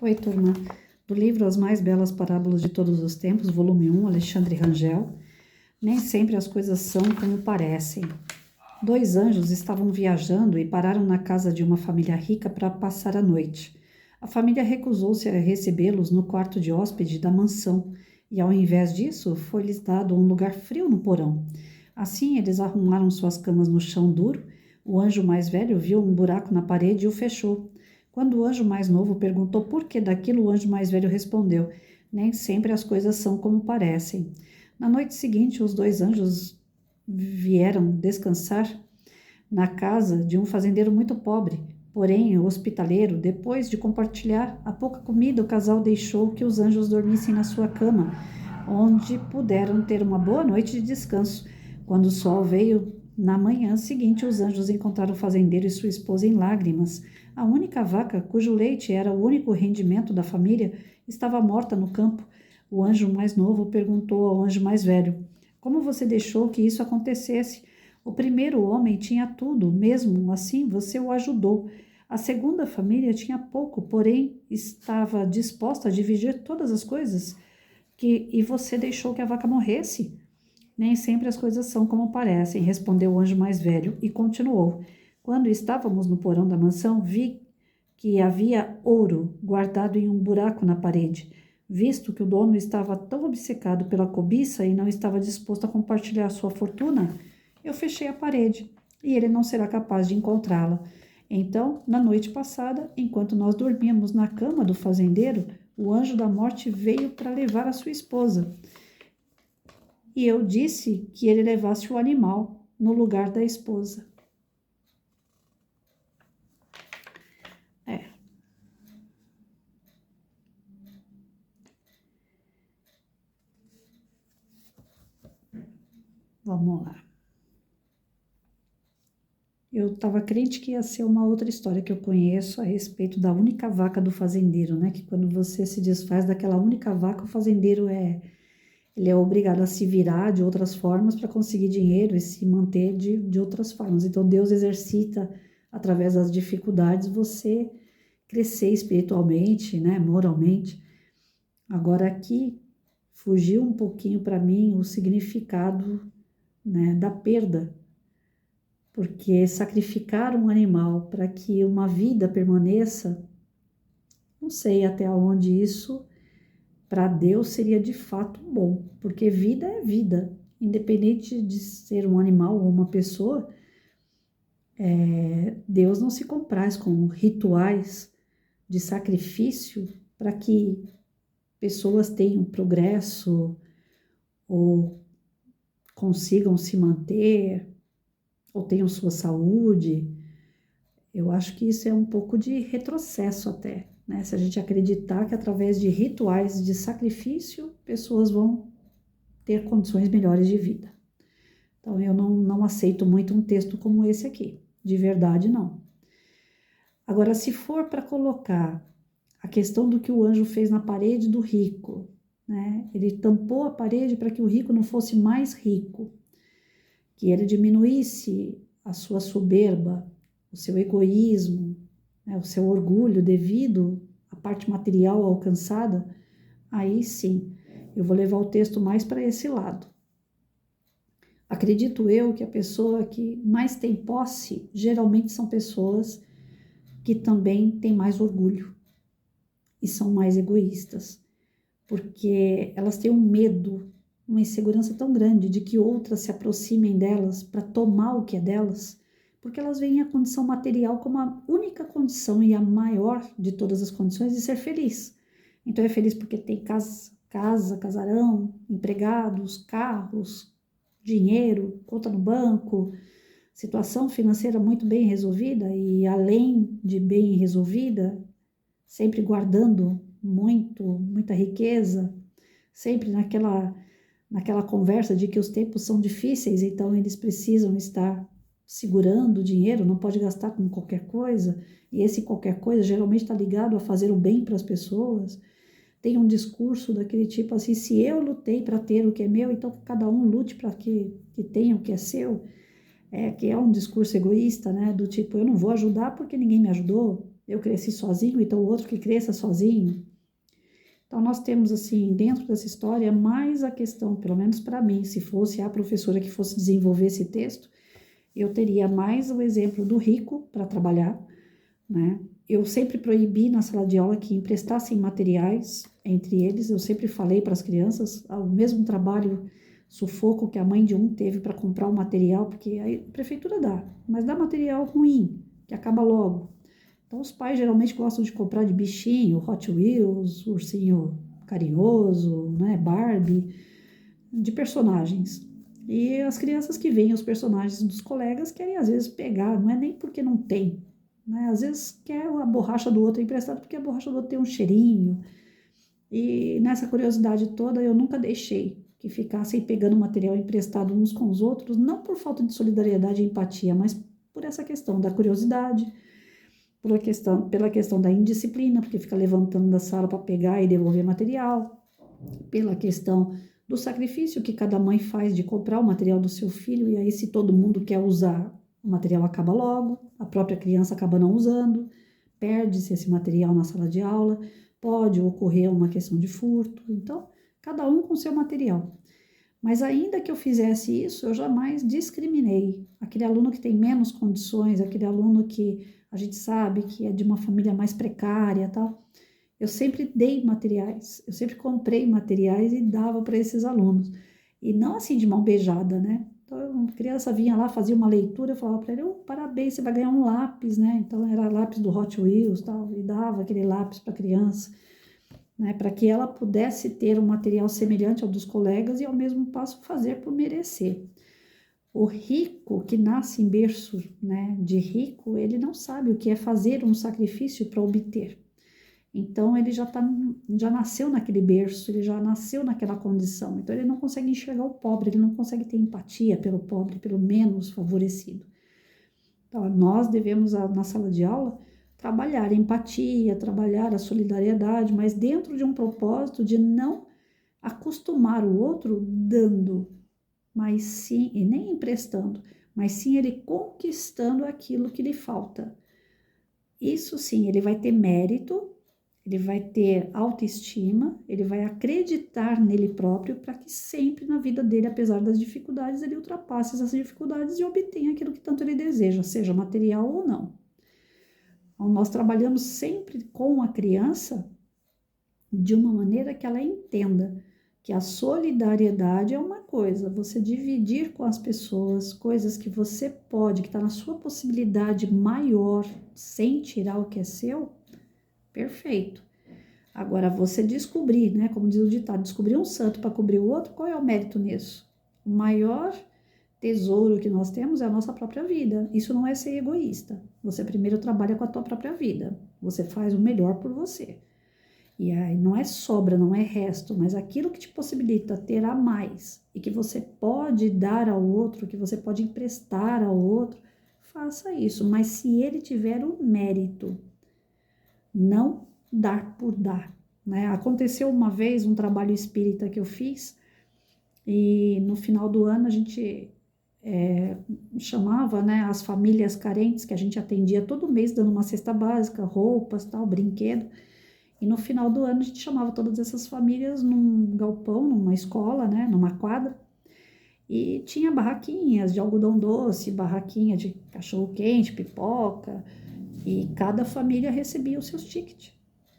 Oi, turma. Do livro As Mais Belas Parábolas de Todos os Tempos, volume 1, Alexandre Rangel. Nem sempre as coisas são como parecem. Dois anjos estavam viajando e pararam na casa de uma família rica para passar a noite. A família recusou-se a recebê-los no quarto de hóspede da mansão e, ao invés disso, foi-lhes dado um lugar frio no porão. Assim, eles arrumaram suas camas no chão duro. O anjo mais velho viu um buraco na parede e o fechou. Quando o anjo mais novo perguntou por que daquilo, o anjo mais velho respondeu: nem sempre as coisas são como parecem. Na noite seguinte, os dois anjos vieram descansar na casa de um fazendeiro muito pobre, porém hospitaleiro. Depois de compartilhar a pouca comida, o casal deixou que os anjos dormissem na sua cama, onde puderam ter uma boa noite de descanso. Quando o sol veio na manhã seguinte, os anjos encontraram o fazendeiro e sua esposa em lágrimas. A única vaca, cujo leite era o único rendimento da família, estava morta no campo. O anjo mais novo perguntou ao anjo mais velho: como você deixou que isso acontecesse? O primeiro homem tinha tudo, mesmo assim você o ajudou. A segunda família tinha pouco, porém estava disposta a dividir todas as coisas. E você deixou que a vaca morresse? Nem sempre as coisas são como parecem, respondeu o anjo mais velho e continuou. Quando estávamos no porão da mansão, vi que havia ouro guardado em um buraco na parede. Visto que o dono estava tão obcecado pela cobiça e não estava disposto a compartilhar sua fortuna, eu fechei a parede e ele não será capaz de encontrá-la. Então, na noite passada, enquanto nós dormíamos na cama do fazendeiro, o anjo da morte veio para levar a sua esposa. E eu disse que ele levasse o animal no lugar da esposa. Vamos lá. Eu estava crente que ia ser uma outra história que eu conheço a respeito da única vaca do fazendeiro, né? Que quando você se desfaz daquela única vaca, o fazendeiro ele é obrigado a se virar de outras formas para conseguir dinheiro e se manter de outras formas. Então, Deus exercita, através das dificuldades, você crescer espiritualmente, né? Moralmente. Agora, aqui, fugiu um pouquinho para mim o significado, né, da perda, porque sacrificar um animal para que uma vida permaneça, não sei até onde isso para Deus seria de fato bom, porque vida é vida, independente de ser um animal ou uma pessoa. Deus não se compraz com rituais de sacrifício para que pessoas tenham progresso ou consigam se manter ou tenham sua saúde. Eu acho que isso é um pouco de retrocesso até, né? Se a gente acreditar que através de rituais de sacrifício, pessoas vão ter condições melhores de vida. Então, eu não aceito muito um texto como esse aqui, de verdade não. Agora, se for para colocar a questão do que o anjo fez na parede do rico, né? Ele tampou a parede para que o rico não fosse mais rico, que ele diminuísse a sua soberba, o seu egoísmo, né, o seu orgulho devido à parte material alcançada, aí sim, eu vou levar o texto mais para esse lado. Acredito eu que a pessoa que mais tem posse, geralmente são pessoas que também têm mais orgulho e são mais egoístas, porque elas têm um medo, uma insegurança tão grande de que outras se aproximem delas para tomar o que é delas, porque elas veem a condição material como a única condição e a maior de todas as condições de ser feliz. Então é feliz porque tem casa, casarão, empregados, carros, dinheiro, conta no banco, situação financeira muito bem resolvida e, além de bem resolvida, sempre guardando muita riqueza, sempre naquela conversa de que os tempos são difíceis, então eles precisam estar segurando o dinheiro, não pode gastar com qualquer coisa, e esse qualquer coisa geralmente está ligado a fazer o bem para as pessoas. Tem um discurso daquele tipo assim: se eu lutei para ter o que é meu, então cada um lute para que tenha o que é seu. Que é um discurso egoísta, né? Do tipo, eu não vou ajudar porque ninguém me ajudou, eu cresci sozinho, então o outro que cresça sozinho. Então, nós temos, assim, dentro dessa história, mais a questão, pelo menos para mim, se fosse a professora que fosse desenvolver esse texto, eu teria mais o exemplo do rico para trabalhar, né? Eu sempre proibi na sala de aula que emprestassem materiais entre eles, eu sempre falei para as crianças, o mesmo trabalho, sufoco que a mãe de um teve para comprar o material, porque a prefeitura dá, mas dá material ruim, que acaba logo. Então, os pais geralmente gostam de comprar de bichinho, Hot Wheels, ursinho carinhoso, né, Barbie, de personagens. E as crianças que veem os personagens dos colegas querem, às vezes, pegar, não é nem porque não tem, né? Às vezes quer a borracha do outro emprestado porque a borracha do outro tem um cheirinho. E nessa curiosidade toda, eu nunca deixei que ficassem pegando material emprestado uns com os outros, não por falta de solidariedade e empatia, mas por essa questão da curiosidade, pela questão da indisciplina, porque fica levantando da sala para pegar e devolver material, pela questão do sacrifício que cada mãe faz de comprar o material do seu filho, e aí se todo mundo quer usar, o material acaba logo, a própria criança acaba não usando, perde-se esse material na sala de aula, pode ocorrer uma questão de furto, então, cada um com seu material. Mas ainda que eu fizesse isso, eu jamais discriminei aquele aluno que tem menos condições, aquele aluno que a gente sabe que é de uma família mais precária, tal. Eu sempre dei materiais, eu sempre comprei materiais e dava para esses alunos. E não assim de mão beijada, né? Então, a criança vinha lá, fazia uma leitura, eu falava para ele, parabéns, você vai ganhar um lápis, né? Então, era lápis do Hot Wheels, tal, e dava aquele lápis para a criança, né? Para que ela pudesse ter um material semelhante ao dos colegas e, ao mesmo passo, fazer por merecer. O rico que nasce em berço, né, de rico, ele não sabe o que é fazer um sacrifício para obter. Então, ele já nasceu naquele berço, ele já nasceu naquela condição. Então, ele não consegue enxergar o pobre, ele não consegue ter empatia pelo pobre, pelo menos favorecido. Então, nós devemos, na sala de aula, trabalhar a empatia, trabalhar a solidariedade, mas dentro de um propósito de não acostumar o outro dando, mas sim, e nem emprestando, mas sim ele conquistando aquilo que lhe falta. Isso sim, ele vai ter mérito, ele vai ter autoestima, ele vai acreditar nele próprio para que sempre na vida dele, apesar das dificuldades, ele ultrapasse essas dificuldades e obtenha aquilo que tanto ele deseja, seja material ou não. Então, nós trabalhamos sempre com a criança de uma maneira que ela entenda que a solidariedade é uma coisa, você dividir com as pessoas coisas que você pode, que está na sua possibilidade maior, sem tirar o que é seu, perfeito. Agora, você descobrir, né, como diz o ditado, descobrir um santo para cobrir o outro, qual é o mérito nisso? O maior tesouro que nós temos é a nossa própria vida. Isso não é ser egoísta. Você primeiro trabalha com a tua própria vida. Você faz o melhor por você. E aí não é sobra, não é resto, mas aquilo que te possibilita ter a mais e que você pode dar ao outro, que você pode emprestar ao outro, faça isso. Mas se ele tiver o mérito, não dar por dar, né? Aconteceu uma vez um trabalho espírita que eu fiz e no final do ano a gente chamava, né, as famílias carentes que a gente atendia todo mês dando uma cesta básica, roupas, tal, brinquedo. E no final do ano a gente chamava todas essas famílias num galpão, numa escola, né, numa quadra. E tinha barraquinhas de algodão doce, barraquinha de cachorro-quente, pipoca. E cada família recebia os seus tickets,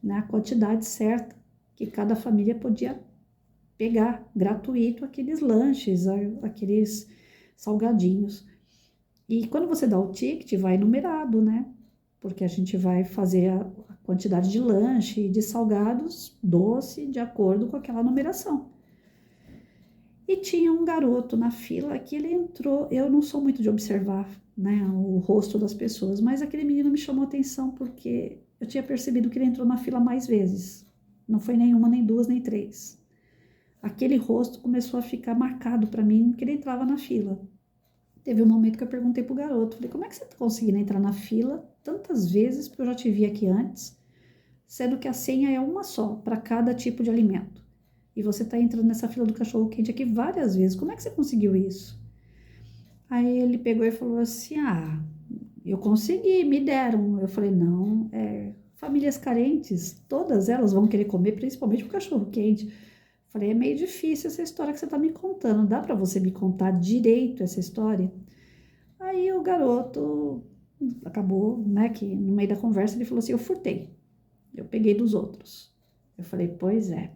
né, a quantidade certa que cada família podia pegar, gratuito, aqueles lanches, aqueles salgadinhos. E quando você dá o ticket, vai numerado, né? Porque a gente vai fazer a quantidade de lanche e de salgados doce de acordo com aquela numeração. E tinha um garoto na fila que ele entrou, eu não sou muito de observar, né, o rosto das pessoas, mas aquele menino me chamou a atenção porque eu tinha percebido que ele entrou na fila mais vezes. Não foi nenhuma, nem duas, nem três. Aquele rosto começou a ficar marcado para mim que ele entrava na fila. Teve um momento que eu perguntei pro garoto, falei, como é que você tá conseguindo entrar na fila tantas vezes, porque eu já te vi aqui antes, sendo que a senha é uma só, para cada tipo de alimento. E você tá entrando nessa fila do cachorro-quente aqui várias vezes, como é que você conseguiu isso? Aí ele pegou e falou assim, Eu consegui, me deram. Eu falei, não, famílias carentes, todas elas vão querer comer, principalmente o cachorro quente. Falei, é meio difícil essa história que você está me contando. Dá para você me contar direito essa história? Aí o garoto acabou, né, que no meio da conversa ele falou assim, eu furtei. Eu peguei dos outros. Eu falei, pois é.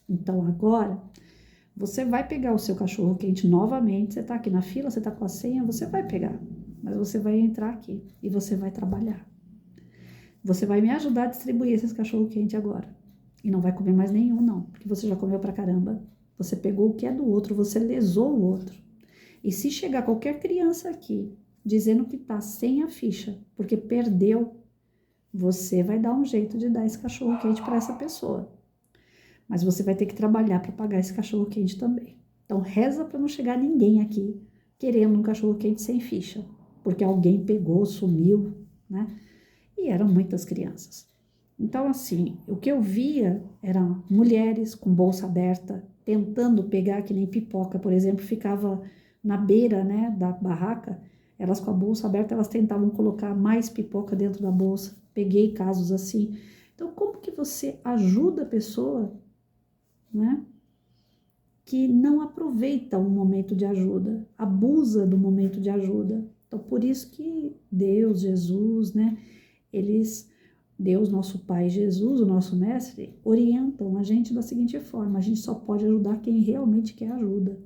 Então agora você vai pegar o seu cachorro quente novamente. Você está aqui na fila, você está com a senha, você vai pegar. Mas você vai entrar aqui e você vai trabalhar. Você vai me ajudar a distribuir esses cachorro quente agora. E não vai comer mais nenhum, não, porque você já comeu pra caramba. Você pegou o que é do outro, você lesou o outro. E se chegar qualquer criança aqui dizendo que tá sem a ficha, porque perdeu, você vai dar um jeito de dar esse cachorro quente para essa pessoa. Mas você vai ter que trabalhar para pagar esse cachorro quente também. Então reza para não chegar ninguém aqui querendo um cachorro quente sem ficha, porque alguém pegou, sumiu, né? E eram muitas crianças. Então, assim, o que eu via eram mulheres com bolsa aberta, tentando pegar, que nem pipoca, por exemplo, ficava na beira, né, da barraca, elas com a bolsa aberta, elas tentavam colocar mais pipoca dentro da bolsa. Peguei casos assim. Então, como que você ajuda a pessoa, né, que não aproveita um momento de ajuda, abusa do momento de ajuda? Então, por isso que Deus, Jesus, né, eles, Deus, nosso Pai, Jesus, o nosso Mestre, orientam a gente da seguinte forma: a gente só pode ajudar quem realmente quer ajuda.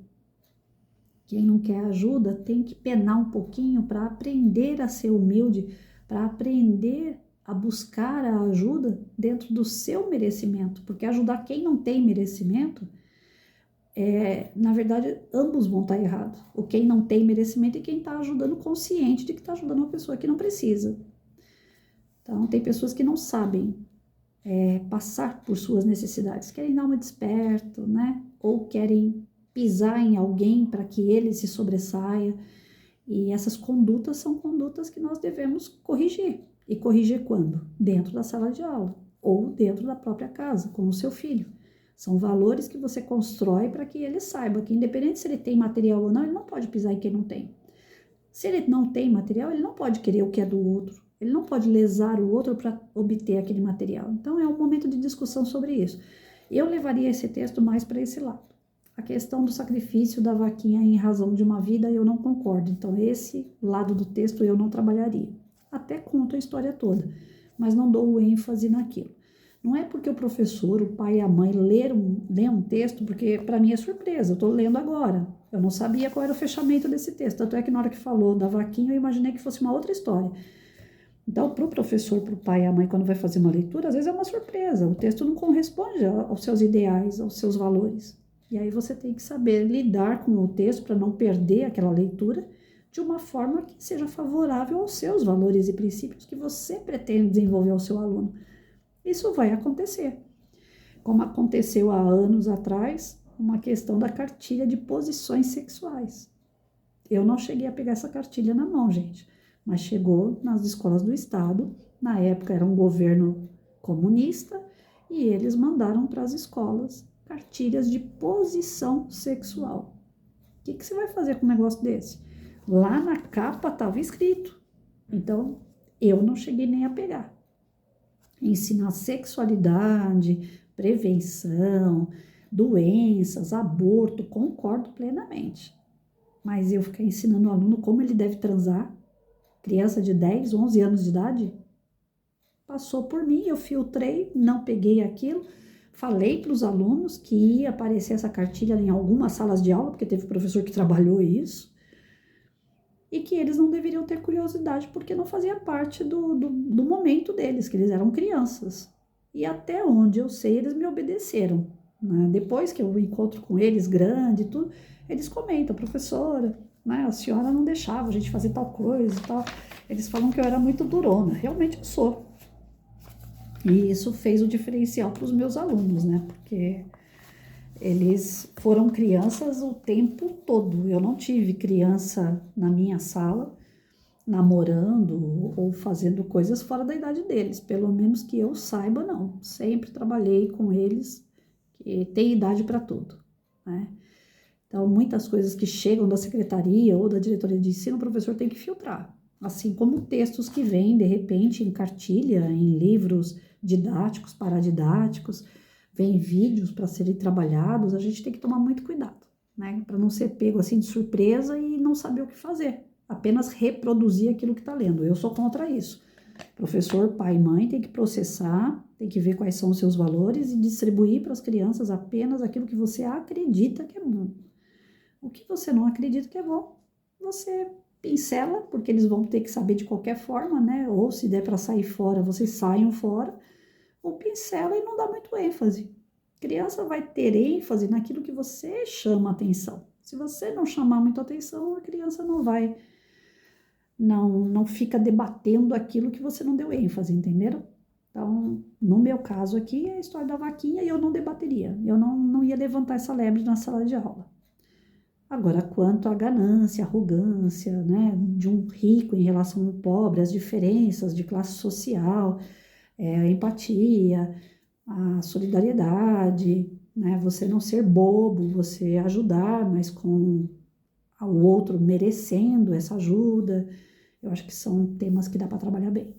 Quem não quer ajuda tem que penar um pouquinho para aprender a ser humilde, para aprender a buscar a ajuda dentro do seu merecimento, porque ajudar quem não tem merecimento, na verdade, ambos vão estar errados. O quem não tem merecimento e quem está ajudando consciente de que está ajudando uma pessoa que não precisa. Então, tem pessoas que não sabem passar por suas necessidades, querem dar uma desperto, né? Ou querem pisar em alguém para que ele se sobressaia. E essas condutas são condutas que nós devemos corrigir. E corrigir quando? Dentro da sala de aula ou dentro da própria casa, com o seu filho. São valores que você constrói para que ele saiba que, independente se ele tem material ou não, ele não pode pisar em quem não tem. Se ele não tem material, ele não pode querer o que é do outro. Ele não pode lesar o outro para obter aquele material. Então, é um momento de discussão sobre isso. Eu levaria esse texto mais para esse lado. A questão do sacrifício da vaquinha em razão de uma vida, eu não concordo. Então, esse lado do texto eu não trabalharia. Até conto a história toda, mas não dou ênfase naquilo. Não é porque o professor, o pai e a mãe lê um texto, porque para mim é surpresa, eu estou lendo agora. Eu não sabia qual era o fechamento desse texto. Tanto é que na hora que falou da vaquinha, eu imaginei que fosse uma outra história. Então, para o professor, para o pai e a mãe, quando vai fazer uma leitura, às vezes é uma surpresa. O texto não corresponde aos seus ideais, aos seus valores. E aí você tem que saber lidar com o texto para não perder aquela leitura de uma forma que seja favorável aos seus valores e princípios que você pretende desenvolver ao seu aluno. Isso vai acontecer. Como aconteceu há anos atrás, uma questão da cartilha de posições sexuais. Eu não cheguei a pegar essa cartilha na mão, gente, mas chegou nas escolas do estado. Na época era um governo comunista e eles mandaram para as escolas cartilhas de posição sexual. O que você vai fazer com um negócio desse? Lá na capa estava escrito. Então, eu não cheguei nem a pegar. Ensinar sexualidade, prevenção, doenças, aborto, concordo plenamente. Mas eu ficar ensinando o aluno como ele deve transar, criança de 10, 11 anos de idade, passou por mim, eu filtrei, não peguei aquilo, falei para os alunos que ia aparecer essa cartilha em algumas salas de aula, porque teve professor que trabalhou isso, e que eles não deveriam ter curiosidade, porque não fazia parte do momento deles, que eles eram crianças. E até onde eu sei, eles me obedeceram. Né? Depois que eu encontro com eles, grande e tudo, eles comentam, professora, né, a senhora não deixava a gente fazer tal coisa e tal. Eles falam que eu era muito durona. Realmente eu sou. E isso fez o diferencial para os meus alunos, né? Porque eles foram crianças o tempo todo. Eu não tive criança na minha sala namorando ou fazendo coisas fora da idade deles. Pelo menos que eu saiba, não. Sempre trabalhei com eles que têm idade para tudo, né? Então, muitas coisas que chegam da secretaria ou da diretoria de ensino, o professor tem que filtrar. assim como textos que vêm, de repente, em cartilha, em livros didáticos, paradidáticos, vem vídeos para serem trabalhados, a gente tem que tomar muito cuidado, né? Para não ser pego assim de surpresa e não saber o que fazer, apenas reproduzir aquilo que está lendo. Eu sou contra isso. Professor, pai e mãe tem que processar, tem que ver quais são os seus valores e distribuir para as crianças apenas aquilo que você acredita que é bom. O que você não acredita que é bom, você pincela, porque eles vão ter que saber de qualquer forma, né? Ou se der para sair fora, vocês saiam fora, ou pincela e não dá muito ênfase. A criança vai ter ênfase naquilo que você chama atenção. Se você não chamar muito atenção, a criança não fica debatendo aquilo que você não deu ênfase, entenderam? Então, no meu caso aqui, é a história da vaquinha e eu não debateria. Eu não ia levantar essa lebre na sala de aula. Agora, quanto à ganância, arrogância, né, de um rico em relação ao pobre, as diferenças de classe social, a empatia, a solidariedade, né, você não ser bobo, você ajudar, mas com o outro merecendo essa ajuda, eu acho que são temas que dá para trabalhar bem.